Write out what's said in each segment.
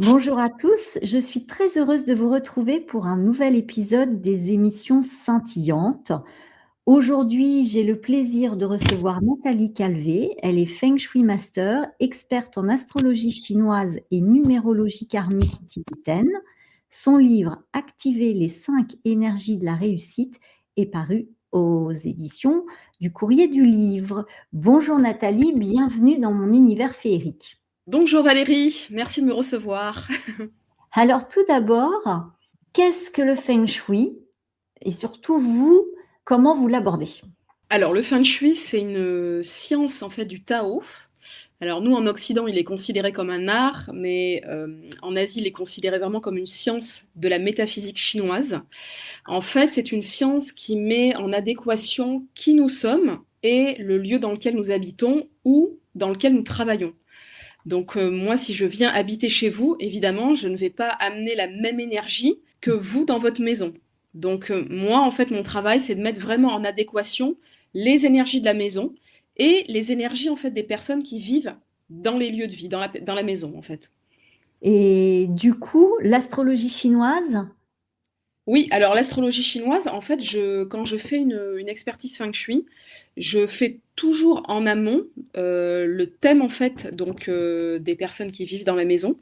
Bonjour à tous, je suis très heureuse de vous retrouver pour un nouvel épisode des émissions scintillantes. Aujourd'hui, j'ai le plaisir de recevoir Nathalie Calvé. Elle est Feng Shui Master, experte en astrologie chinoise et numérologie karmique tibétaine. Son livre Activer les 5 énergies de la réussite est paru aux éditions du Courrier du Livre. Bonjour Nathalie, bienvenue dans mon univers féerique. Bonjour Valérie, merci de me recevoir. Alors tout d'abord, qu'est-ce que le feng shui? Et surtout vous, comment vous l'abordez? Alors le Feng Shui, c'est une science en fait du Tao. Alors nous en Occident, il est considéré comme un art, mais en Asie, il est considéré vraiment comme une science de la métaphysique chinoise. En fait, c'est une science qui met en adéquation qui nous sommes et le lieu dans lequel nous habitons ou dans lequel nous travaillons. Donc moi, si je viens habiter chez vous, évidemment, je ne vais pas amener la même énergie que vous dans votre maison. Donc moi, en fait, mon travail, c'est de mettre vraiment en adéquation les énergies de la maison et les énergies en fait des personnes qui vivent dans les lieux de vie, dans la maison en fait. Et du coup, l'astrologie chinoise, Oui, alors l'astrologie chinoise, en fait, quand je fais une expertise feng shui, je fais toujours en amont le thème en fait donc des personnes qui vivent dans la maison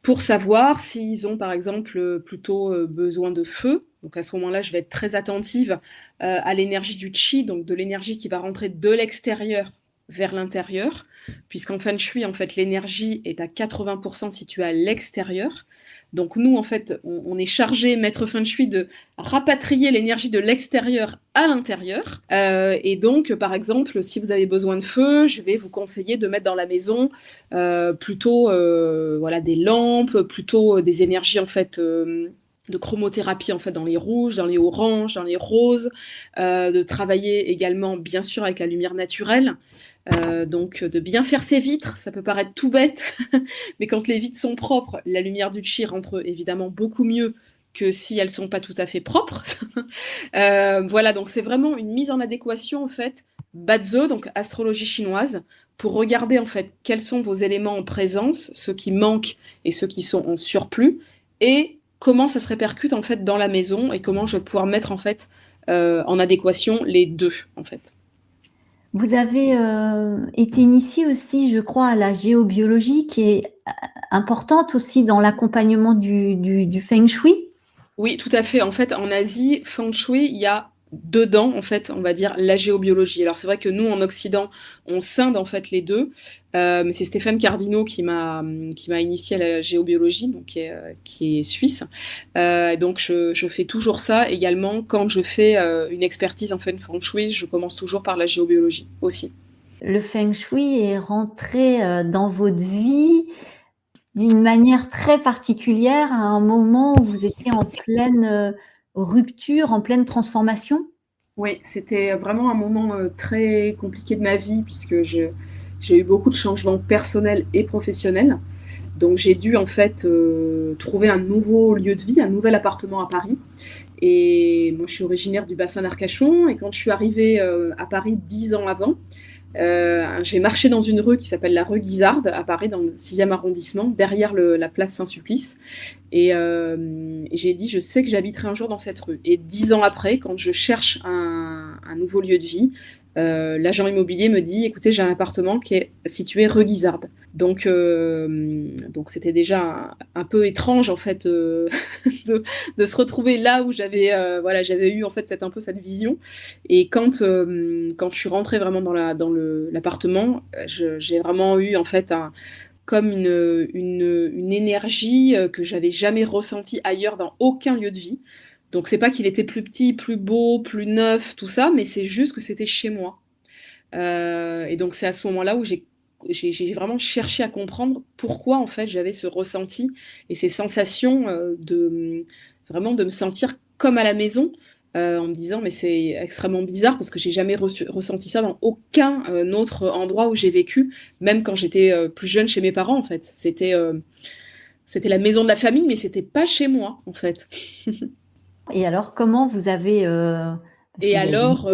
pour savoir s'ils ont par exemple plutôt besoin de feu. Donc à ce moment-là, je vais être très attentive à l'énergie du qi, donc de l'énergie qui va rentrer de l'extérieur vers l'intérieur, puisqu'en feng shui, en fait, l'énergie est à 80% située à l'extérieur. Donc nous, en fait, on est chargé, maître feng shui, de rapatrier l'énergie de l'extérieur à l'intérieur. Et donc, par exemple, si vous avez besoin de feu, je vais vous conseiller de mettre dans la maison plutôt voilà, des lampes, plutôt des énergies en fait de chromothérapie en fait dans les rouges, dans les oranges, dans les roses, de travailler également bien sûr avec la lumière naturelle, donc de bien faire ses vitres, ça peut paraître tout bête, mais quand les vitres sont propres, la lumière du chi rentre évidemment beaucoup mieux que si elles sont pas tout à fait propres. Voilà, donc c'est vraiment une mise en adéquation en fait, Bazo, donc astrologie chinoise, pour regarder en fait quels sont vos éléments en présence, ceux qui manquent et ceux qui sont en surplus, et comment ça se répercute en fait dans la maison et comment je vais pouvoir mettre en fait en adéquation les deux en fait. vous avez été initié aussi, je crois, à la géobiologie qui est importante aussi dans l'accompagnement du feng shui. Oui, tout à fait. En fait, en Asie, Feng Shui, il y a dedans, en fait, on va dire la géobiologie. Alors c'est vrai que nous, en Occident, on scinde en fait les deux, mais c'est Stéphane Cardino qui m'a initié à la géobiologie, donc qui est suisse. Donc je fais toujours ça également quand je fais une expertise en fait Feng Shui, je commence toujours par la géobiologie aussi. Le feng shui est rentré dans votre vie d'une manière très particulière à un moment où vous étiez en pleine rupture, en pleine transformation. Oui, c'était vraiment un moment très compliqué de ma vie puisque j'ai eu beaucoup de changements personnels et professionnels. Donc j'ai dû en fait trouver un nouveau lieu de vie, un nouvel appartement à Paris. Et moi je suis originaire du bassin d'Arcachon et quand je suis arrivée à Paris 10 ans avant, j'ai marché dans une rue qui s'appelle la rue Guizarde à Paris, dans le 6e arrondissement, derrière la place Saint-Sulpice. Et j'ai dit, je sais que j'habiterai un jour dans cette rue. Et 10 ans après, quand je cherche un nouveau lieu de vie, l'agent immobilier me dit, écoutez, j'ai un appartement qui est situé rue Guizarde. Donc c'était déjà un peu étrange en fait de se retrouver là où j'avais eu en fait un peu cette vision. Et quand je suis rentrée vraiment dans l'appartement, j'ai vraiment eu en fait comme une énergie que j'avais jamais ressentie ailleurs dans aucun lieu de vie. Donc c'est pas qu'il était plus petit, plus beau, plus neuf, tout ça, mais c'est juste que c'était chez moi. Et donc c'est à ce moment-là où j'ai vraiment cherché à comprendre pourquoi en fait j'avais ce ressenti et ces sensations vraiment de me sentir comme à la maison, en me disant mais c'est extrêmement bizarre parce que j'ai jamais ressenti ça dans aucun autre endroit où j'ai vécu, même quand j'étais plus jeune chez mes parents en fait. C'était la maison de la famille, mais c'était pas chez moi en fait. Et alors, comment vous avez Parce Et qu'il y a des alors,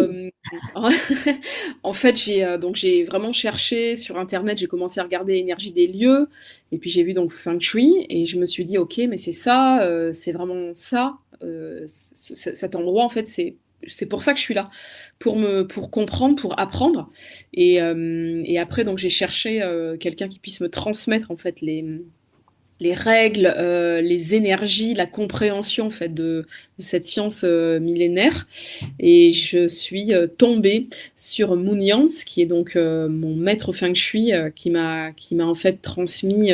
en fait, j'ai vraiment cherché sur internet, j'ai commencé à regarder l'énergie des lieux et puis j'ai vu donc feng shui et je me suis dit: «OK, mais c'est ça, c'est vraiment ça, cet endroit en fait, c'est pour ça que je suis là, pour comprendre, pour apprendre» et après donc j'ai cherché, quelqu'un qui puisse me transmettre en fait les règles, les énergies, la compréhension en fait de cette science, millénaire et je suis tombée sur Moon Yance, qui est donc mon maître feng shui, qui m'a en fait transmis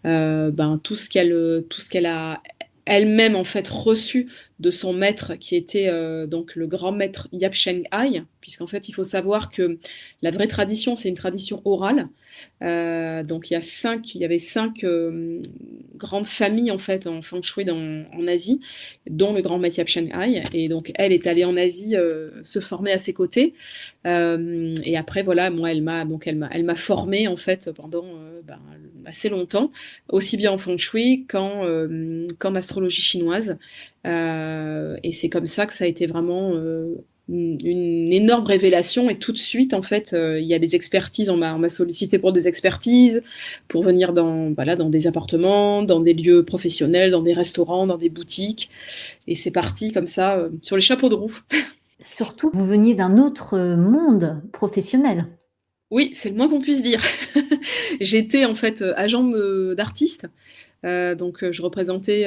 ben, tout ce qu'elle a elle-même en fait reçu de son maître, qui était donc le grand maître Yap Cheng Hai, puisqu'en fait il faut savoir que la vraie tradition c'est une tradition orale. Donc il y avait cinq grandes familles en fait en feng shui en Asie, dont le grand maître Yap Cheng Hai. Et donc elle est allée en Asie se former à ses côtés. Et après voilà, moi elle m'a formée en fait pendant ben, assez longtemps, aussi bien en feng shui qu'en astrologie chinoise. Et c'est comme ça que ça a été vraiment une énorme révélation et tout de suite en fait il y a des expertises, on m'a sollicité pour des expertises pour venir dans voilà dans des appartements, dans des lieux professionnels, dans des restaurants, dans des boutiques et c'est parti comme ça sur les chapeaux de roue. surtout, vous veniez d'un autre monde professionnel. Oui, c'est le moins qu'on puisse dire. J'étais en fait agent d'artiste. Donc, je représentais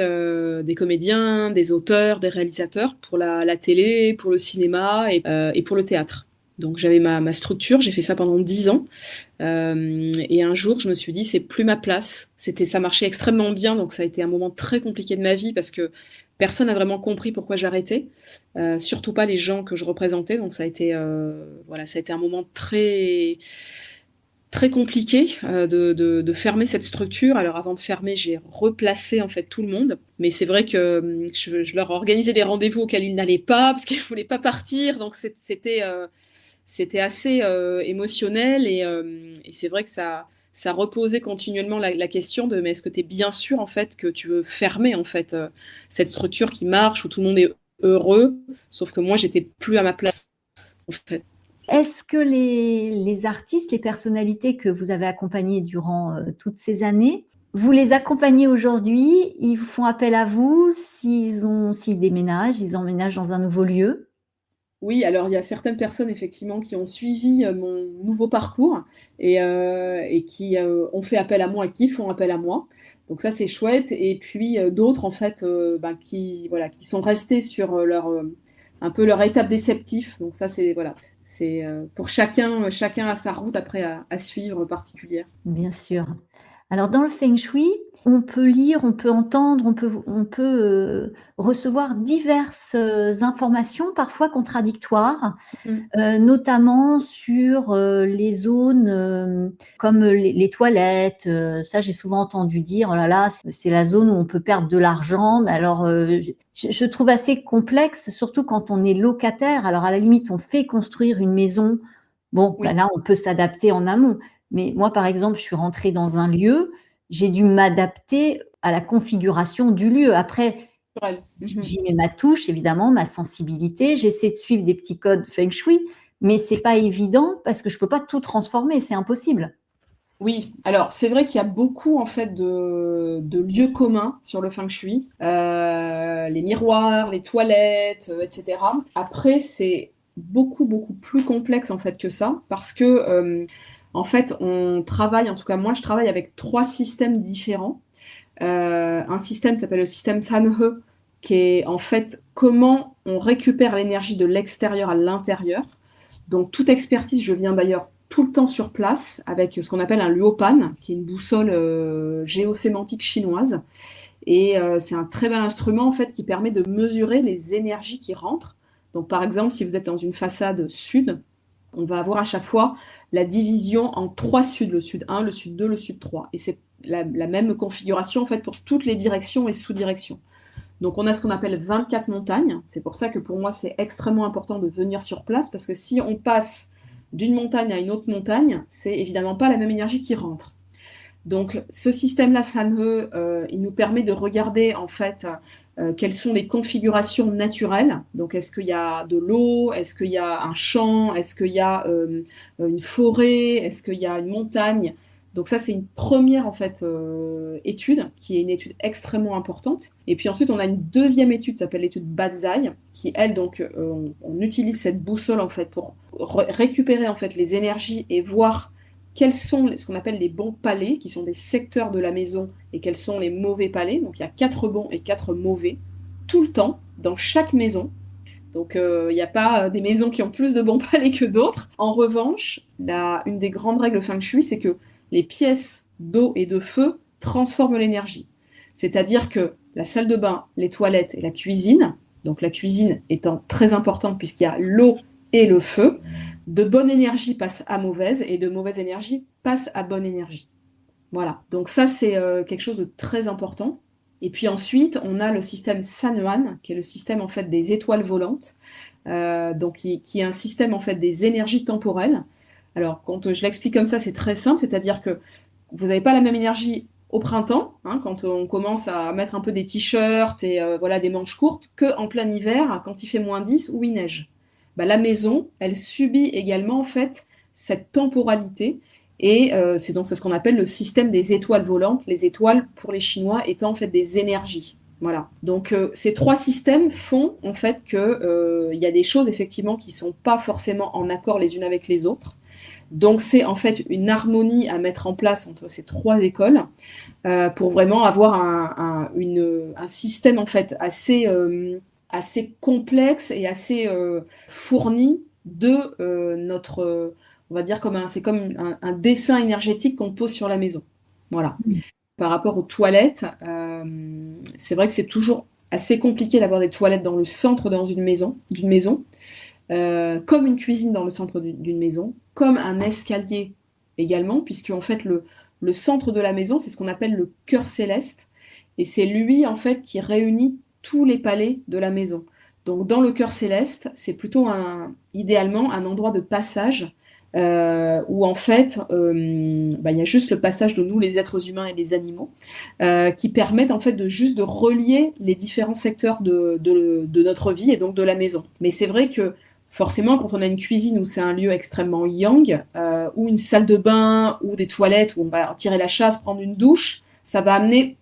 des comédiens, des auteurs, des réalisateurs pour la télé, pour le cinéma et pour le théâtre. Donc, j'avais ma structure, j'ai fait ça pendant 10 ans. Et un jour, je me suis dit, c'est plus ma place. Ça marchait extrêmement bien, donc ça a été un moment très compliqué de ma vie parce que personne n'a vraiment compris pourquoi j'arrêtais, surtout pas les gens que je représentais. Donc, voilà, ça a été un moment très très compliqué de fermer cette structure. Alors avant de fermer, j'ai replacé en fait tout le monde. Mais c'est vrai que je leur organisais des rendez-vous auxquels ils n'allaient pas parce qu'ils ne voulaient pas partir. Donc c'était assez émotionnel et c'est vrai que ça reposait continuellement la question de mais est-ce que tu es bien sûr en fait que tu veux fermer en fait cette structure qui marche où tout le monde est heureux, sauf que moi j'étais plus à ma place en fait. Est-ce que les artistes, les personnalités que vous avez accompagnées durant toutes ces années, vous les accompagnez aujourd'hui, ils font appel à vous s'ils déménagent, ils emménagent dans un nouveau lieu? Oui, alors il y a certaines personnes effectivement qui ont suivi, mon nouveau parcours et qui, ont fait appel à moi et qui font appel à moi. Donc ça, c'est chouette et puis, d'autres en fait, ben, qui voilà, qui sont restés sur, un peu leur étape déceptif. Donc ça, c'est voilà, c'est, pour chacun, chacun a sa route après à suivre particulière. Bien sûr. Alors dans le feng shui, on peut lire, on peut entendre, recevoir diverses, informations parfois contradictoires. Mmh. Notamment sur, les zones, comme les toilettes, ça j'ai souvent entendu dire: «Oh là là, c'est la zone où on peut perdre de l'argent». Mais alors, je trouve assez complexe, surtout quand on est locataire. Alors à la limite, on fait construire une maison, bon, bah, Oui, là, on peut s'adapter en amont. Mais moi, par exemple, je suis rentrée dans un lieu, j'ai dû m'adapter à la configuration du lieu. Après, naturel. Mmh. j'y mets ma touche évidemment, ma sensibilité, j'essaie de suivre des petits codes feng shui, mais c'est pas évident parce que je peux pas tout transformer, c'est impossible. Oui, alors c'est vrai qu'il y a beaucoup en fait de lieux communs sur le feng shui, les miroirs, les toilettes, et cetera. Après, c'est beaucoup, beaucoup plus complexe en fait que ça parce que, en fait, on travaille en tout cas moi je travaille avec 3 systèmes différents. Un système s'appelle le système Sanhe, qui est en fait comment on récupère l'énergie de l'extérieur à l'intérieur. Donc toute expertise, je viens d'ailleurs tout le temps sur place avec ce qu'on appelle un luopan, qui est une boussole géosémantique chinoise. Et c'est un très bel instrument en fait qui permet de mesurer les énergies qui rentrent. Donc par exemple, si vous êtes dans une façade sud, on va avoir à chaque fois la division en 3 suds, le sud 1, le sud 2, le sud 3. Et c'est la même configuration en fait pour toutes les directions et sous-directions. Donc on a ce qu'on appelle 24 montagnes. C'est pour ça que pour moi c'est extrêmement important de venir sur place parce que si on passe d'une montagne à une autre montagne, c'est évidemment pas la même énergie qui rentre. Donc ce système-là, Sanhe, il nous permet de regarder en fait quelles sont les configurations naturelles. Donc est-ce qu'il y a de l'eau, est-ce qu'il y a un champ, est-ce qu'il y a une forêt, est-ce qu'il y a une montagne. Donc ça, c'est une première en fait étude, qui est une étude extrêmement importante. Et puis ensuite, on a une deuxième étude, qui s'appelle l'étude Batzai, qui elle, donc, on utilise cette boussole en fait pour récupérer en fait les énergies et voir quels sont ce qu'on appelle les bons palais, qui sont des secteurs de la maison, et quels sont les mauvais palais. Donc il y a 4 bons et 4 mauvais, tout le temps, dans chaque maison. Donc il n'y a pas des maisons qui ont plus de bons palais que d'autres. En revanche, une des grandes règles Feng Shui, c'est que les pièces d'eau et de feu transforment l'énergie. C'est-à-dire que la salle de bain, les toilettes et la cuisine, donc la cuisine étant très importante puisqu'il y a l'eau et le feu, de bonne énergie passe à mauvaise et de mauvaise énergie passe à bonne énergie. Voilà, donc ça c'est quelque chose de très important. Et puis ensuite, on a le système Sanhuan, qui est le système en fait des étoiles volantes, donc qui est un système en fait des énergies temporelles. Alors quand je l'explique comme ça, c'est très simple, c'est-à-dire que vous n'avez pas la même énergie au printemps, hein, quand on commence à mettre un peu des t-shirts et voilà, des manches courtes, qu'en plein hiver, quand il fait -10 ou il neige. Bah, la maison, elle subit également en fait cette temporalité. Et c'est ce qu'on appelle le système des étoiles volantes. Les étoiles, pour les Chinois, étant en fait des énergies. Voilà. Donc ces 3 systèmes font en fait que y a des choses effectivement qui sont pas forcément en accord les unes avec les autres. Donc c'est en fait une harmonie à mettre en place entre ces 3 écoles pour vraiment avoir un système en fait assez complexe et assez fourni de notre on va dire c'est comme un dessin énergétique qu'on pose sur la maison. Voilà. Par rapport aux toilettes, c'est vrai que c'est toujours assez compliqué d'avoir des toilettes dans le centre d'une maison, comme une cuisine dans le centre d'une maison, comme un escalier également, puisque en fait le centre de la maison, c'est ce qu'on appelle le cœur céleste, et c'est lui en fait qui réunit tous les palais de la maison. Donc dans le cœur céleste, c'est plutôt idéalement un endroit de passage où en fait il y a juste le passage de nous les êtres humains et les animaux qui permettent en fait de relier les différents secteurs de notre vie et donc de la maison. Mais c'est vrai que forcément quand on a une cuisine où c'est un lieu extrêmement yang ou une salle de bain ou des toilettes où on va tirer la chasse, prendre une douche, ça va amener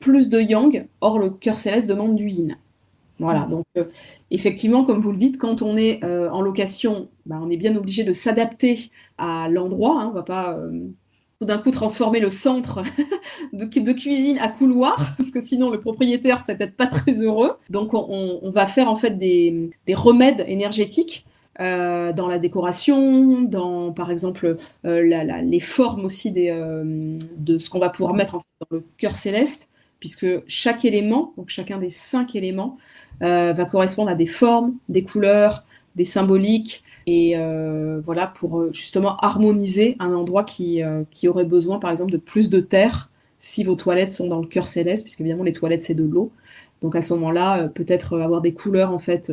plus de yang. Or le cœur céleste demande du yin. Voilà, donc effectivement, comme vous le dites, quand on est en location, on est bien obligé de s'adapter à l'endroit, hein. On ne va pas tout d'un coup transformer le centre de cuisine à couloir, parce que sinon le propriétaire serait peut-être pas très heureux. Donc on va faire en fait des remèdes énergétiques dans la décoration, dans par exemple les formes aussi de ce qu'on va pouvoir mettre en fait, dans le cœur céleste, puisque chaque élément, donc chacun des 5 éléments, va correspondre à des formes, des couleurs, des symboliques, et voilà, pour justement harmoniser un endroit qui aurait besoin, par exemple, de plus de terre, si vos toilettes sont dans le cœur céleste, puisque évidemment les toilettes c'est de l'eau. Donc à ce moment-là, peut-être avoir des couleurs en fait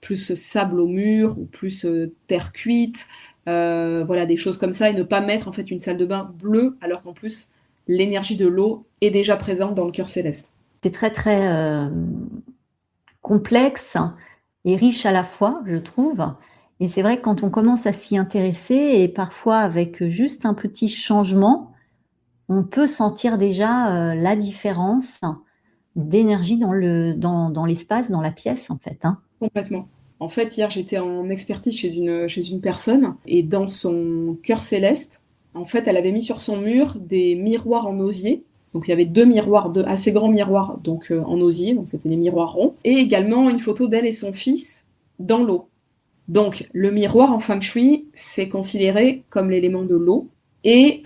plus sable au mur ou plus terre cuite, voilà, des choses comme ça, et ne pas mettre en fait une salle de bain bleue, alors qu'en plus l'énergie de l'eau est déjà présente dans le cœur céleste. C'est très très complexe et riche à la fois, je trouve. Et c'est vrai que quand on commence à s'y intéresser, et parfois avec juste un petit changement, on peut sentir déjà la différence d'énergie dans l'espace, dans la pièce en fait. Hein. Complètement. En fait, hier, j'étais en expertise chez une personne, et dans son cœur céleste, en fait, elle avait mis sur son mur des miroirs en osier. Donc il y avait 2 miroirs, 2 assez grands miroirs donc en osier, donc c'était des miroirs ronds, et également une photo d'elle et son fils dans l'eau. Donc le miroir en Feng Shui, c'est considéré comme l'élément de l'eau, et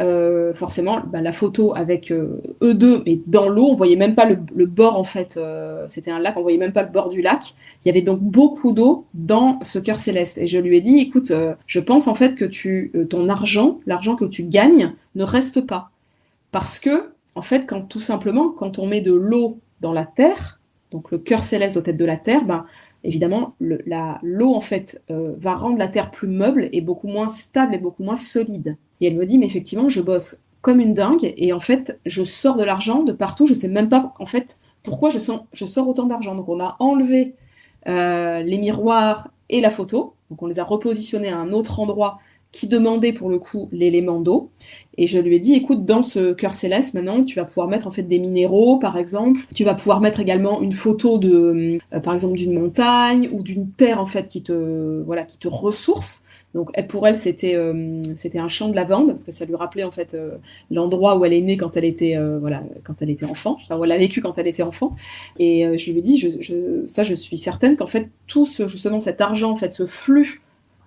forcément la photo avec eux deux, mais dans l'eau, on voyait même pas le bord en fait, c'était un lac, on voyait même pas le bord du lac. Il y avait donc beaucoup d'eau dans ce cœur céleste, et je lui ai dit, écoute, je pense en fait que ton argent, l'argent que tu gagnes, ne reste pas, parce que en fait, tout simplement, quand on met de l'eau dans la terre, donc le cœur céleste doit être de la terre, évidemment, l'eau en fait va rendre la terre plus meuble et beaucoup moins stable et beaucoup moins solide. Et elle me dit, mais effectivement, je bosse comme une dingue et en fait, je sors de l'argent de partout. Je sais même pas, en fait, pourquoi je sors autant d'argent. Donc on a enlevé les miroirs et la photo. Donc on les a repositionnés à un autre endroit qui demandait pour le coup l'élément d'eau. Et je lui ai dit, écoute, dans ce cœur céleste, maintenant, tu vas pouvoir mettre en fait des minéraux, par exemple. Tu vas pouvoir mettre également une photo de, par exemple, d'une montagne ou d'une terre en fait qui te ressource. Donc pour elle, c'était un champ de lavande parce que ça lui rappelait en fait l'endroit où elle est née quand elle était quand elle était enfant, enfin, où elle a vécu quand elle était enfant. Et je lui ai dit, je suis certaine qu'en fait tout justement cet argent, en fait, ce flux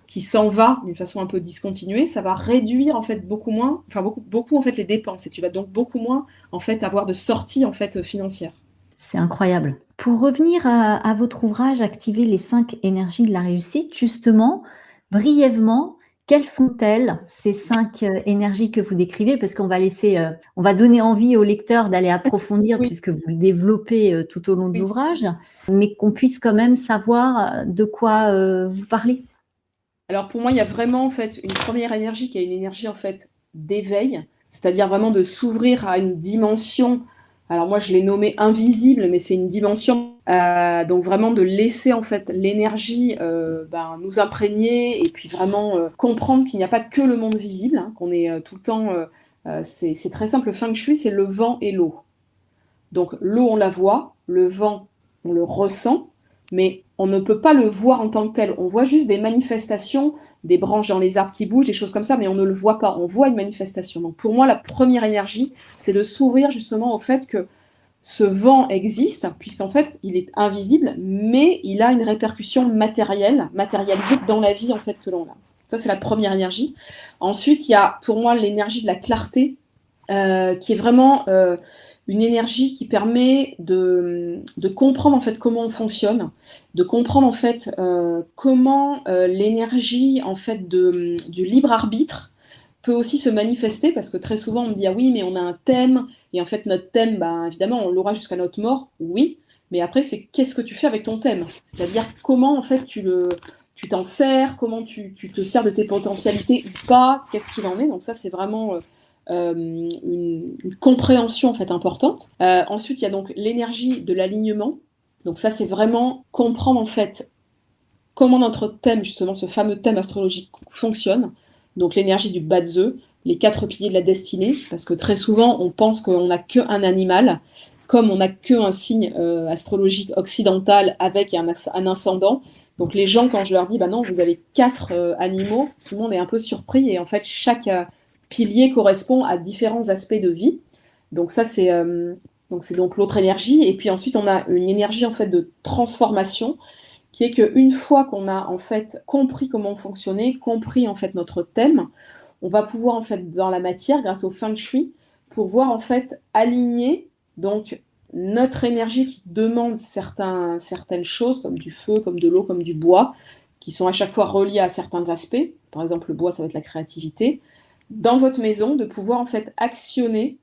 qui s'en va d'une façon un peu discontinuée, ça va réduire en fait beaucoup en fait les dépenses et tu vas donc beaucoup moins en fait avoir de sorties en fait financières. C'est incroyable. Pour revenir à votre ouvrage Activer les 5 énergies de la réussite, justement, brièvement, quelles sont-elles, ces 5 énergies que vous décrivez? Parce qu'on va laisser, on va donner envie au lecteur d'aller approfondir Oui, puisque vous le développez, tout au long de oui. l'ouvrage, mais qu'on puisse quand même savoir, de quoi, vous parlez. Alors pour moi, il y a vraiment en fait une première énergie qui est une énergie en fait d'éveil, c'est-à-dire vraiment de s'ouvrir à une dimension. Alors moi, je l'ai nommée invisible, mais c'est une dimension. Donc vraiment de laisser en fait l'énergie nous imprégner et puis vraiment comprendre qu'il n'y a pas que le monde visible, hein, qu'on est tout le temps. C'est très simple. Le feng shui, c'est le vent et l'eau. Donc l'eau, on la voit, le vent, on le ressent, mais on ne peut pas le voir en tant que tel. On voit juste des manifestations, des branches dans les arbres qui bougent, des choses comme ça, mais on ne le voit pas. On voit une manifestation. Donc pour moi, la première énergie, c'est de s'ouvrir justement au fait que ce vent existe, puisqu'en fait, il est invisible, mais il a une répercussion matérialisée dans la vie en fait que l'on a. Ça, c'est la première énergie. Ensuite, il y a pour moi l'énergie de la clarté, qui est vraiment une énergie qui permet de comprendre en fait comment on fonctionne, de comprendre en fait comment l'énergie en fait du libre arbitre peut aussi se manifester parce que très souvent on me dit ah oui mais on a un thème et en fait notre thème évidemment on l'aura jusqu'à notre mort, oui, mais après c'est qu'est-ce que tu fais avec ton thème, c'est-à-dire comment en fait tu t'en sers, comment tu te sers de tes potentialités ou pas, qu'est-ce qu'il en est. Donc ça c'est vraiment une compréhension en fait importante. Ensuite, il y a donc l'énergie de l'alignement. Donc ça, c'est vraiment comprendre en fait comment notre thème, justement, ce fameux thème astrologique fonctionne. Donc l'énergie du Badze, les 4 piliers de la destinée, parce que très souvent, on pense qu'on n'a qu'un animal, comme on n'a qu'un signe astrologique occidental avec un ascendant. Donc les gens, quand je leur dis, bah non, vous avez 4 animaux, tout le monde est un peu surpris et en fait, chaque pilier correspond à différents aspects de vie. Donc ça, c'est donc l'autre énergie. Et puis ensuite, on a une énergie en fait de transformation, qui est qu'une fois qu'on a en fait compris comment fonctionner, compris en fait notre thème, on va pouvoir en fait dans la matière, grâce au feng shui, pouvoir en fait aligner donc notre énergie qui demande certaines choses comme du feu, comme de l'eau, comme du bois, qui sont à chaque fois reliés à certains aspects. Par exemple, le bois, ça va être la créativité dans votre maison, de pouvoir en fait actionner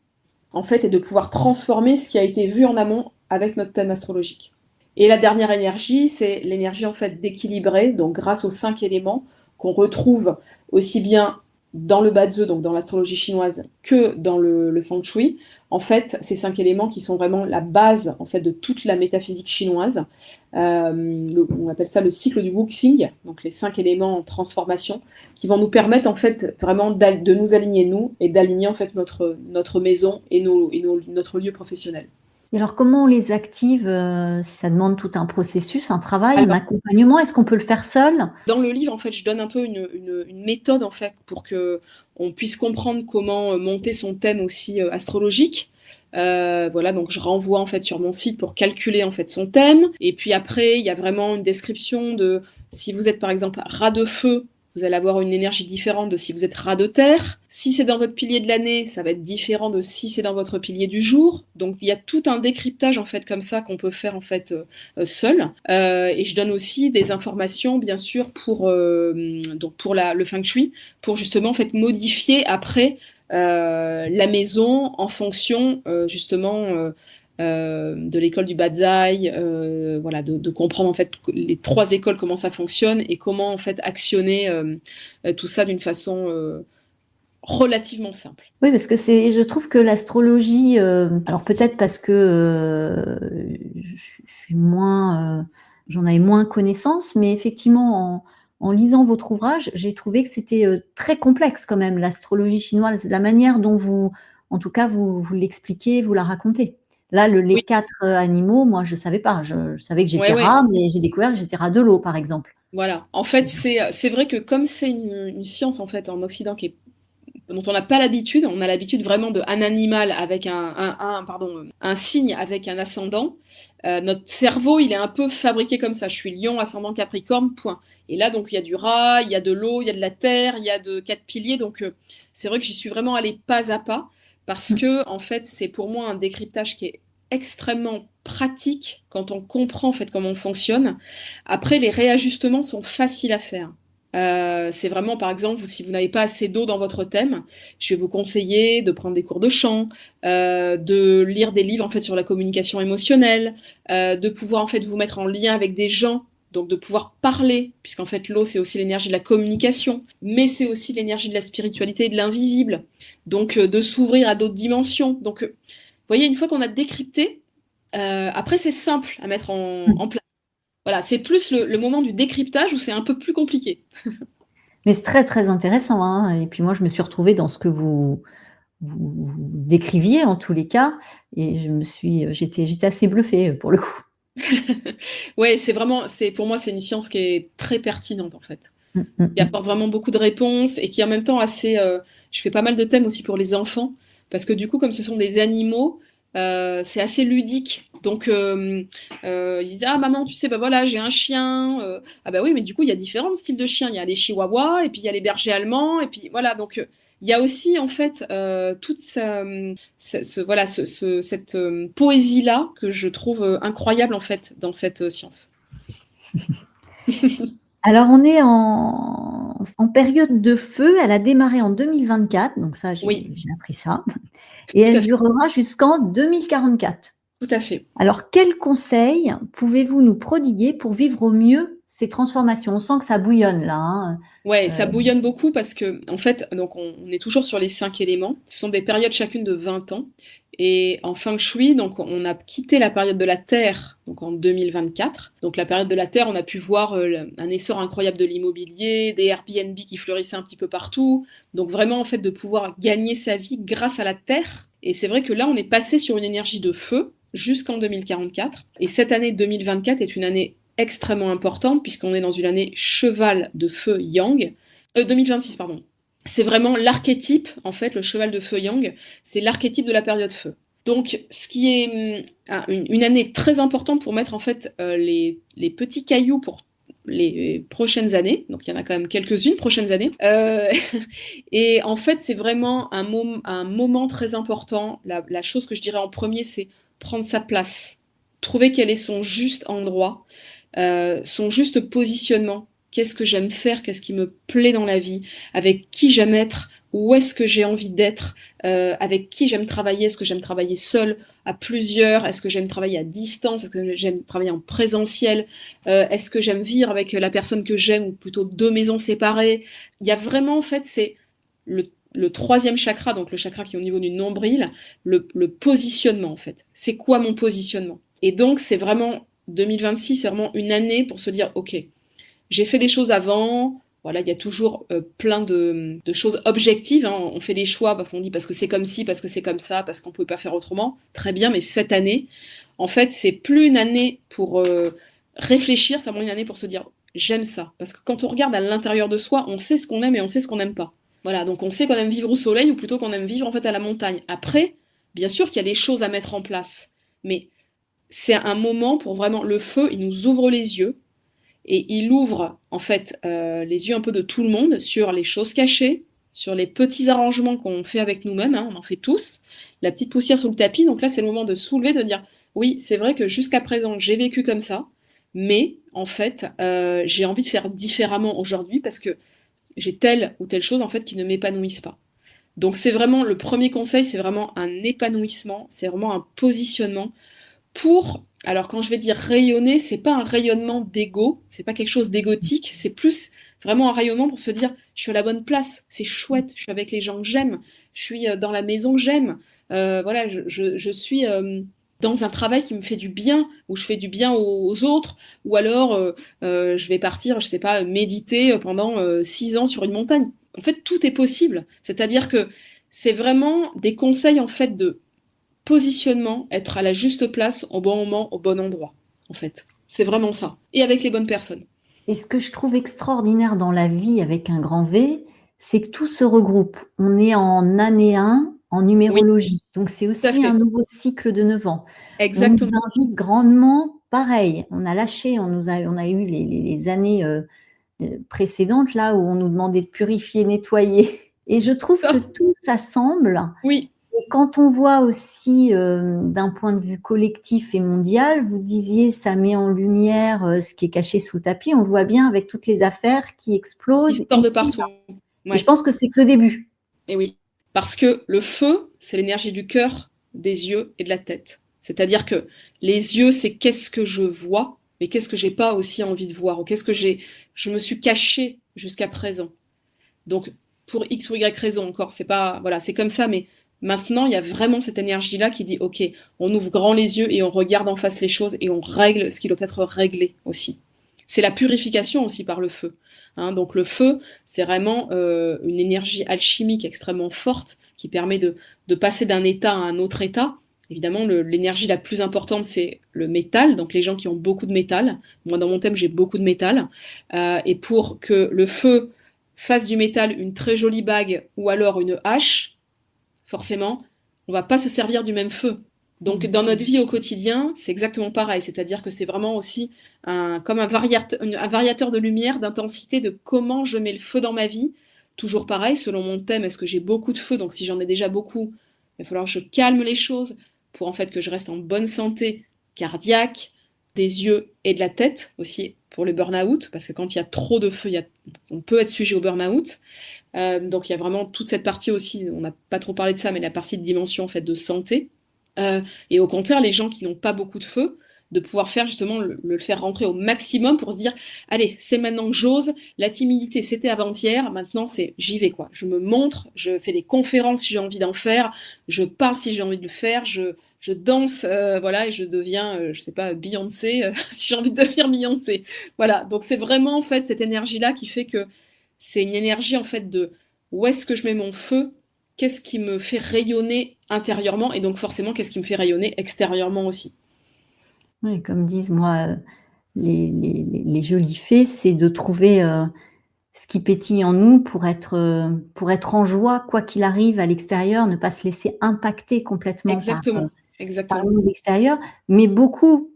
en fait et de pouvoir transformer ce qui a été vu en amont avec notre thème astrologique. Et la dernière énergie, c'est l'énergie en fait d'équilibrer, donc grâce aux 5 éléments qu'on retrouve aussi bien dans le Badze, donc dans l'astrologie chinoise, que dans le Feng Shui. En fait, ces 5 éléments qui sont vraiment la base en fait de toute la métaphysique chinoise. On appelle ça le cycle du Wuxing, donc les 5 éléments en transformation, qui vont nous permettre en fait vraiment de nous aligner nous et d'aligner en fait notre maison et notre lieu professionnel. Et alors comment on les active? Ça demande tout un processus, un travail, un Alors, accompagnement? Est-ce qu'on peut le faire seul? dans le livre, en fait, je donne un peu une méthode, en fait, pour que on puisse comprendre comment monter son thème aussi astrologique. Voilà, donc je renvoie en fait sur mon site pour calculer en fait son thème. Et puis après, il y a vraiment une description de si vous êtes par exemple rat de feu, vous allez avoir une énergie différente de si vous êtes rat de terre. Si c'est dans votre pilier de l'année, ça va être différent de si c'est dans votre pilier du jour. Donc il y a tout un décryptage en fait comme ça qu'on peut faire en fait seul. Et je donne aussi des informations bien sûr pour le feng shui, pour justement en fait modifier après la maison en fonction justement de l'école du Badzai, voilà, de comprendre en fait les 3 écoles comment ça fonctionne et comment en fait actionner tout ça d'une façon relativement simple. Oui, parce que je trouve que l'astrologie, alors peut-être parce que je suis moins, j'en avais moins connaissance, mais effectivement, en lisant votre ouvrage, j'ai trouvé que c'était très complexe quand même, l'astrologie chinoise, la manière dont vous, en tout cas, vous l'expliquez, vous la racontez. Là, les Oui, 4 animaux, moi, je ne savais pas. Je savais que ouais, j'étais ouais. rat, mais j'ai découvert que j'étais rat de l'eau, par exemple. Voilà. En fait, c'est vrai que comme c'est une science en fait en Occident dont on n'a pas l'habitude, on a l'habitude vraiment de un animal avec un signe avec un ascendant. Notre cerveau, il est un peu fabriqué comme ça. Je suis Lion, ascendant Capricorne, point. Et là, donc, il y a du rat, il y a de l'eau, il y a de la terre, il y a de 4 piliers. Donc, c'est vrai que j'y suis vraiment allée pas à pas parce que, en fait, c'est pour moi un décryptage qui est extrêmement pratique quand on comprend en fait comment on fonctionne. Après, les réajustements sont faciles à faire. C'est vraiment, par exemple, si vous n'avez pas assez d'eau dans votre thème, je vais vous conseiller de prendre des cours de chant, de lire des livres en fait sur la communication émotionnelle, de pouvoir en fait vous mettre en lien avec des gens, donc de pouvoir parler, puisqu'en fait l'eau c'est aussi l'énergie de la communication, mais c'est aussi l'énergie de la spiritualité et de l'invisible, donc de s'ouvrir à d'autres dimensions. Donc, vous voyez, une fois qu'on a décrypté, après c'est simple à mettre en place. Voilà, c'est plus le moment du décryptage où c'est un peu plus compliqué. Mais c'est très, très intéressant, hein. Et puis moi, je me suis retrouvée dans ce que vous décriviez en tous les cas, et j'étais assez bluffée pour le coup. Ouais, pour moi, c'est une science qui est très pertinente en fait, Mm, mm, qui mm. apporte vraiment beaucoup de réponses et qui est en même temps assez. Je fais pas mal de thèmes aussi pour les enfants parce que du coup, comme ce sont des animaux, c'est assez ludique. Donc, ils disent ah maman, tu sais, bah voilà, j'ai un chien. Ah bah oui, mais du coup, il y a différents styles de chiens. Il y a les chihuahuas et puis il y a les bergers allemands et puis voilà. Donc, il y a aussi en fait toute voilà, cette poésie-là que je trouve incroyable en fait dans cette science. Alors, on est en période de feu. Elle a démarré en 2024, donc ça, Oui, j'ai appris ça. Et tout elle à fait, durera jusqu'en 2044. tout à fait. Alors, quels conseils pouvez-vous nous prodiguer pour vivre au mieux ces transformations? On sent que ça bouillonne là, hein. Ouais, Euh, ça bouillonne beaucoup parce que, en fait, donc on est toujours sur les 5 éléments. Ce sont des périodes chacune de 20 ans. Et en feng shui, donc on a quitté la période de la Terre, donc en 2024. Donc la période de la Terre, on a pu voir un essor incroyable de l'immobilier, des Airbnb qui fleurissaient un petit peu partout. Donc vraiment, en fait, de pouvoir gagner sa vie grâce à la Terre. Et c'est vrai que là, on est passé sur une énergie de feu jusqu'en 2044. Et cette année 2024 est une année extrêmement importante puisqu'on est dans une année cheval de feu yang. 2026, pardon. C'est vraiment l'archétype, en fait, le cheval de feu yang, c'est l'archétype de la période feu. Donc, ce qui est une année très importante pour mettre en fait les petits cailloux pour les prochaines années. Donc, il y en a quand même quelques-unes prochaines années. Et en fait, c'est vraiment un moment très important. La chose que je dirais en premier, c'est prendre sa place, trouver quel est son juste endroit, son juste positionnement. Qu'est-ce que j'aime faire, qu'est-ce qui me plaît dans la vie, avec qui j'aime être, où est-ce que j'ai envie d'être, avec qui j'aime travailler, est-ce que j'aime travailler seul, à plusieurs, est-ce que j'aime travailler à distance, est-ce que j'aime travailler en présentiel, est-ce que j'aime vivre avec la personne que j'aime ou plutôt 2 maisons séparées. Il y a vraiment en fait c'est le troisième chakra, donc le chakra qui est au niveau du nombril, le positionnement en fait. C'est quoi mon positionnement? Et donc c'est vraiment 2026, c'est vraiment une année pour se dire ok, j'ai fait des choses avant. Voilà, il y a toujours plein de choses objectives, hein. On fait des choix parce qu'on dit parce que c'est comme ci, parce que c'est comme ça, parce qu'on ne pouvait pas faire autrement. Très bien, mais cette année, en fait, c'est plus une année pour réfléchir, c'est vraiment une année pour se dire j'aime ça. Parce que quand on regarde à l'intérieur de soi, on sait ce qu'on aime et on sait ce qu'on n'aime pas. Voilà, donc on sait qu'on aime vivre au soleil ou plutôt qu'on aime vivre en fait à la montagne. Après, bien sûr qu'il y a des choses à mettre en place, mais c'est un moment pour vraiment le feu, il nous ouvre les yeux et il ouvre en fait les yeux un peu de tout le monde sur les choses cachées, sur les petits arrangements qu'on fait avec nous-mêmes, hein, on en fait tous, la petite poussière sous le tapis. Donc là, c'est le moment de soulever, de dire oui, c'est vrai que jusqu'à présent, j'ai vécu comme ça, mais en fait, j'ai envie de faire différemment aujourd'hui parce que j'ai telle ou telle chose en fait qui ne m'épanouissent pas. Donc c'est vraiment le premier conseil, c'est vraiment un épanouissement, c'est vraiment un positionnement alors quand je vais dire rayonner, c'est pas un rayonnement d'ego, c'est pas quelque chose d'égotique, c'est plus vraiment un rayonnement pour se dire, je suis à la bonne place, c'est chouette, je suis avec les gens que j'aime, je suis dans la maison que j'aime, voilà, je suis dans un travail qui me fait du bien, où je fais du bien aux autres, ou alors je vais partir, je sais pas, méditer pendant 6 ans sur une montagne. En fait, tout est possible. C'est-à-dire que c'est vraiment des conseils en fait de positionnement, être à la juste place, au bon moment, au bon endroit, en fait. C'est vraiment ça. Et avec les bonnes personnes. Et ce que je trouve extraordinaire dans la vie avec un grand V, c'est que tout se regroupe. On est en année 1 en Oui, numérologie, donc c'est tout à aussi un fait. nouveau cycle de 9 ans. On nous Exactement. invite grandement, pareil, on a lâché, on a eu les années précédentes là où on nous demandait de purifier, nettoyer. Et je trouve que Ah, tout s'assemble. oui, Et quand on voit aussi d'un point de vue collectif et mondial, vous disiez ça met en lumière ce qui est caché sous le tapis, on le voit bien avec toutes les affaires qui qui explosent sort de ici. partout. Et je Ouais, pense que c'est que le début. et oui. Parce que le feu, c'est l'énergie du cœur, des yeux et de la tête. C'est-à-dire que les yeux, c'est qu'est-ce que je vois, mais qu'est-ce que j'ai pas aussi envie de voir, ou qu'est-ce que je me suis caché jusqu'à présent. Donc, pour X ou Y raison encore, c'est pas, voilà, c'est comme ça, mais maintenant, il y a vraiment cette énergie-là qui dit, OK, on ouvre grand les yeux et on regarde en face les choses et on règle ce qui doit être réglé aussi. C'est la purification aussi par le feu. Hein, donc le feu, c'est vraiment une énergie alchimique extrêmement forte qui permet de passer d'un état à un autre état. Évidemment, l'énergie la plus importante, c'est le métal, donc les gens qui ont beaucoup de métal. Moi, dans mon thème, j'ai beaucoup de métal. Et pour que le feu fasse du métal une très jolie bague ou alors une hache, forcément, on va pas se servir du même feu. Donc dans notre vie au quotidien, c'est exactement pareil, c'est-à-dire que c'est vraiment aussi comme un variateur de lumière, d'intensité, de comment je mets le feu dans ma vie. Toujours pareil, selon mon thème, est-ce que j'ai beaucoup de feu? Donc si j'en ai déjà beaucoup, il va falloir que je calme les choses pour en fait que je reste en bonne santé cardiaque, des yeux et de la tête aussi pour le burn-out, parce que quand il y a trop de feu, on peut être sujet au burn-out. Donc il y a vraiment toute cette partie aussi, on n'a pas trop parlé de ça, mais la partie de dimension en fait de santé. Et au contraire, les gens qui n'ont pas beaucoup de feu, de pouvoir faire justement le faire rentrer au maximum pour se dire, allez, c'est maintenant que j'ose, la timidité c'était avant-hier, maintenant c'est j'y vais quoi. Je me montre, je fais des conférences si j'ai envie d'en faire, je parle si j'ai envie de le faire, je danse, voilà, et je deviens, je sais pas, Beyoncé, si j'ai envie de devenir Beyoncé. Voilà, donc c'est vraiment en fait cette énergie-là qui fait que c'est une énergie en fait de où est-ce que je mets mon feu, qu'est-ce qui me fait rayonner intérieurement et donc forcément qu'est-ce qui me fait rayonner extérieurement aussi. Oui, comme disent moi les jolis faits, c'est de trouver ce qui pétille en nous pour être en joie, quoi qu'il arrive à l'extérieur, ne pas se laisser impacter complètement Exactement, par le exactement. monde extérieur. Mais beaucoup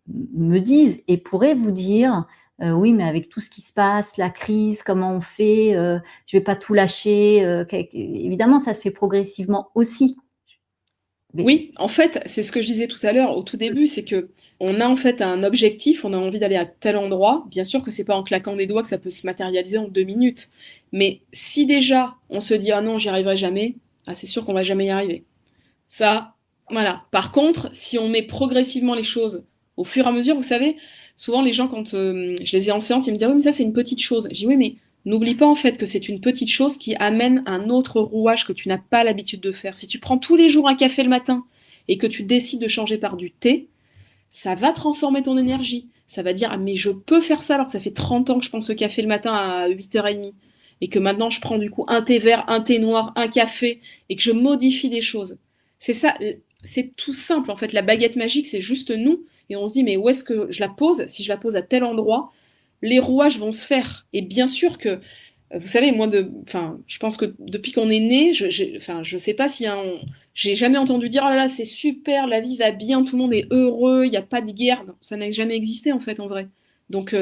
me disent et pourraient vous dire oui, mais avec tout ce qui se passe, la crise, comment on fait, je vais pas tout lâcher. Évidemment, ça se fait progressivement aussi. Mais, Oui, en fait, c'est ce que je disais tout à l'heure, au tout début, c'est que on a en fait un objectif, on a envie d'aller à tel endroit. Bien sûr que c'est pas en claquant des doigts que ça peut se matérialiser en 2 minutes. Mais si déjà on se dit ah non, j'y arriverai jamais, ah, c'est sûr qu'on va jamais y arriver. Ça, voilà. Par contre, si on met progressivement les choses au fur et à mesure, vous savez, souvent les gens, quand je les ai en séance, ils me disent, ah oui, mais ça, c'est une petite chose. Je dis, oui, mais n'oublie pas en fait que c'est une petite chose qui amène un autre rouage que tu n'as pas l'habitude de faire. Si tu prends tous les jours un café le matin et que tu décides de changer par du thé, ça va transformer ton énergie. Ça va dire, ah, mais je peux faire ça alors que ça fait 30 ans que je prends ce café le matin à 8h30 et que maintenant je prends du coup un thé vert, un thé noir, un café et que je modifie des choses. C'est ça, c'est tout simple en fait. La baguette magique, c'est juste nous et on se dit, mais où est-ce que je la pose? Si je la pose à tel endroit, les rouages vont se faire. Et bien sûr que, vous savez, moi, enfin, je pense que depuis qu'on est né, enfin, je sais pas si j'ai jamais entendu dire, oh là là, c'est super, la vie va bien, tout le monde est heureux, il n'y a pas de guerre. Non, ça n'a jamais existé en fait, en vrai. Donc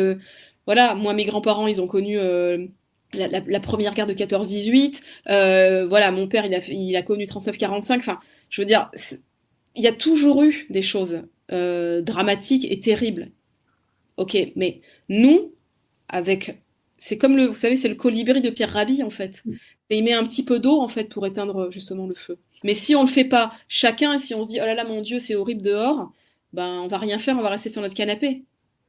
voilà, moi, mes grands-parents, ils ont connu la première guerre de 14-18. Voilà, mon père, il a connu 39-45. Enfin, je veux dire, il y a toujours eu des choses dramatiques et terribles. Ok, mais nous, avec, c'est comme vous savez, c'est le colibri de Pierre Rabhi en fait. Et il met un petit peu d'eau en fait pour éteindre justement le feu. Mais si on le fait pas chacun, et si on se dit oh là là mon Dieu c'est horrible dehors, ben on va rien faire, on va rester sur notre canapé.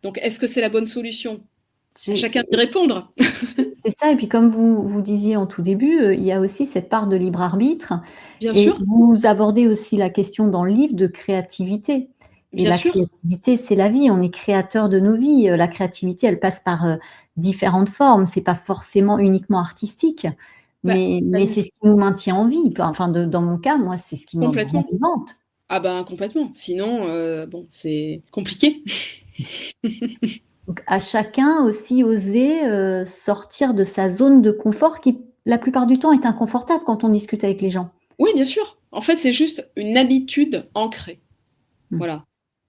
Donc est-ce que c'est la bonne solution? À J'ai chacun d'y répondre. c'est ça et puis comme vous disiez en tout début, il y a aussi cette part de libre arbitre Bien et sûr, vous abordez aussi la question dans le livre de créativité et bien la sûr. créativité, c'est la vie, on est créateur de nos vies, la créativité, elle passe par, différentes formes, c'est pas forcément uniquement artistique, Bah, mais pas c'est du ce qui nous maintient en vie, enfin dans mon cas, moi, c'est ce qui me rend complètement. vivante. Ah ben, complètement. Sinon, bon, c'est compliqué. Donc à chacun aussi oser, sortir de sa zone de confort qui, la plupart du temps, est inconfortable quand on discute avec les gens. Oui, bien sûr. En fait, c'est juste une habitude ancrée. Mmh. Voilà.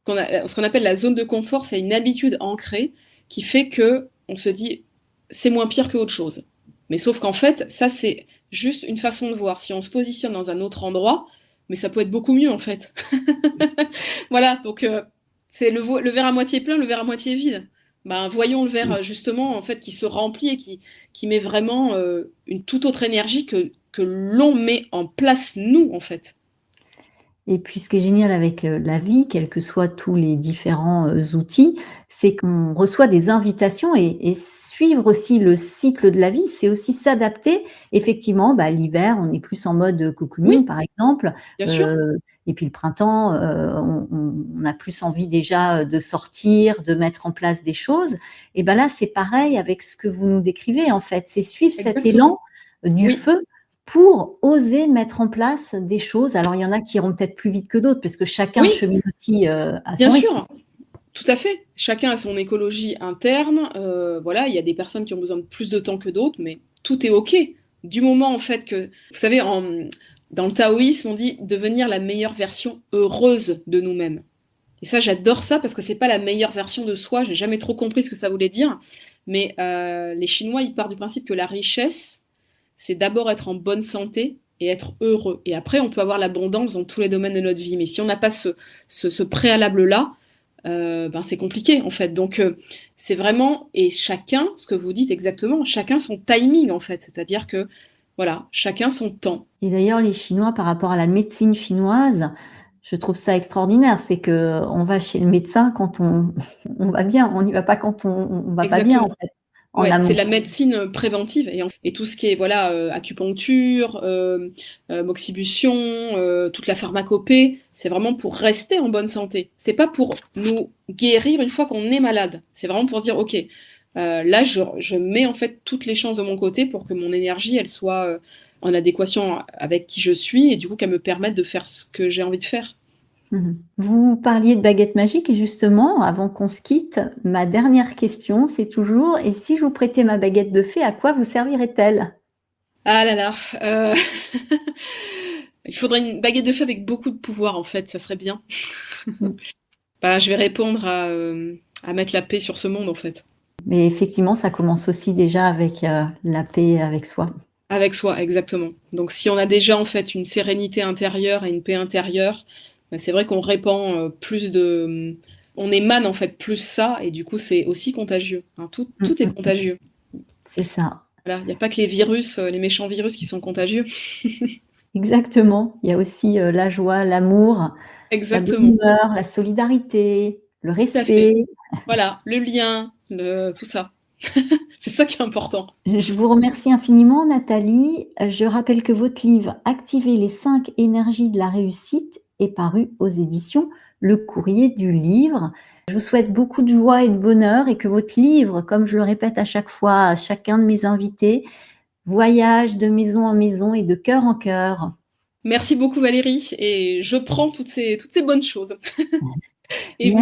Ce qu'on appelle la zone de confort, c'est une habitude ancrée qui fait que on se dit c'est moins pire que autre chose. Mais sauf qu'en fait, ça c'est juste une façon de voir. Si on se positionne dans un autre endroit, mais ça peut être beaucoup mieux en fait. Voilà, donc c'est le verre à moitié plein, le verre à moitié vide. Ben, voyons le verre justement en fait qui se remplit et qui met vraiment une toute autre énergie que l'on met en place nous en fait. Et puis ce qui est génial avec, la vie, quels que soient tous les différents, outils, c'est qu'on reçoit des invitations et suivre aussi le cycle de la vie, c'est aussi s'adapter. Effectivement, bah, l'hiver, on est plus en mode, cocooning Oui, par exemple, bien sûr, heu et puis le printemps, on a plus envie déjà, de sortir, de mettre en place des choses et bah, là, c'est pareil avec ce que vous nous décrivez en fait, c'est suivre cet exactement. élan du Oui, feu pour oser mettre en place des choses. Alors, il y en a qui iront peut-être plus vite que d'autres parce que chacun oui, chemine aussi, à bien son rythme. sûr. Tout à fait. Chacun a son écologie interne. Voilà, il y a des personnes qui ont besoin de plus de temps que d'autres, mais tout est OK. Du moment, en fait, que, vous savez, dans le taoïsme, on dit devenir la meilleure version heureuse de nous-mêmes. Et ça, j'adore ça parce que c'est pas la meilleure version de soi. J'ai jamais trop compris ce que ça voulait dire. Mais les Chinois, ils partent du principe que la richesse, c'est d'abord être en bonne santé et être heureux. Et après, on peut avoir l'abondance dans tous les domaines de notre vie. Mais si on n'a pas ce préalable-là, ben c'est compliqué en fait. Donc c'est vraiment, et chacun, ce que vous dites exactement, chacun son timing en fait. C'est-à-dire que voilà, chacun son temps. Et d'ailleurs, les Chinois, par rapport à la médecine chinoise, je trouve ça extraordinaire. C'est qu'on va chez le médecin quand on on va bien, on n'y va pas quand on va pas bien, en Exactement. fait, en Ouais, c'est amont. la médecine préventive et tout ce qui est voilà acupuncture, moxibution, toute la pharmacopée, c'est vraiment pour rester en bonne santé. C'est pas pour nous guérir une fois qu'on est malade. C'est vraiment pour se dire ok, là je mets en fait toutes les chances de mon côté pour que mon énergie elle soit en adéquation avec qui je suis et du coup qu'elle me permette de faire ce que j'ai envie de faire. Mmh. Vous parliez de baguette magique et justement, avant qu'on se quitte, ma dernière question, c'est toujours: «Et si je vous prêtais ma baguette de fée, à quoi vous servirait-elle?» Ah là là, il faudrait une baguette de feu avec beaucoup de pouvoir en fait, ça serait bien. Mmh. Bah, je vais répondre à mettre la paix sur ce monde, en fait. Mais effectivement, ça commence aussi déjà avec, la paix avec soi. Avec soi, exactement. Donc, si on a déjà, en fait, une sérénité intérieure et une paix intérieure, bah, c'est vrai qu'on répand plus de. On émane, en fait, plus ça, et du coup, c'est aussi contagieux. Hein. Mmh Tout est mh. contagieux. C'est ça. Voilà. Il n'y a pas que les virus, les méchants virus qui sont contagieux. Exactement. Il y a aussi, la joie, l'amour, la bonne Exactement. humeur, la solidarité, le Tout à fait. respect. Voilà. Le lien, tout ça. C'est ça qui est important. Je vous remercie infiniment Nathalie. Je rappelle que votre livre «Activer les 5 énergies de la réussite» est paru aux éditions Le Courrier du Livre. Je vous souhaite beaucoup de joie et de bonheur et que votre livre, comme je le répète à chaque fois à chacun de mes invités, voyage de maison en maison et de cœur en cœur. Merci beaucoup, Valérie, et je prends toutes ces bonnes choses. Et Me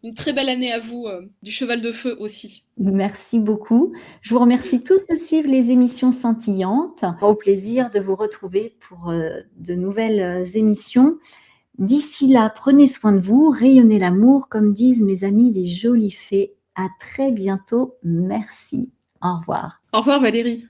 une très belle année à vous, du Cheval de Feu aussi. Merci beaucoup. Je vous remercie tous de suivre les émissions scintillantes. Au plaisir de vous retrouver pour, de nouvelles, émissions. D'ici là, prenez soin de vous, rayonnez l'amour, comme disent mes amis les jolies fées. À très bientôt. Merci. Au revoir. Au revoir Valérie.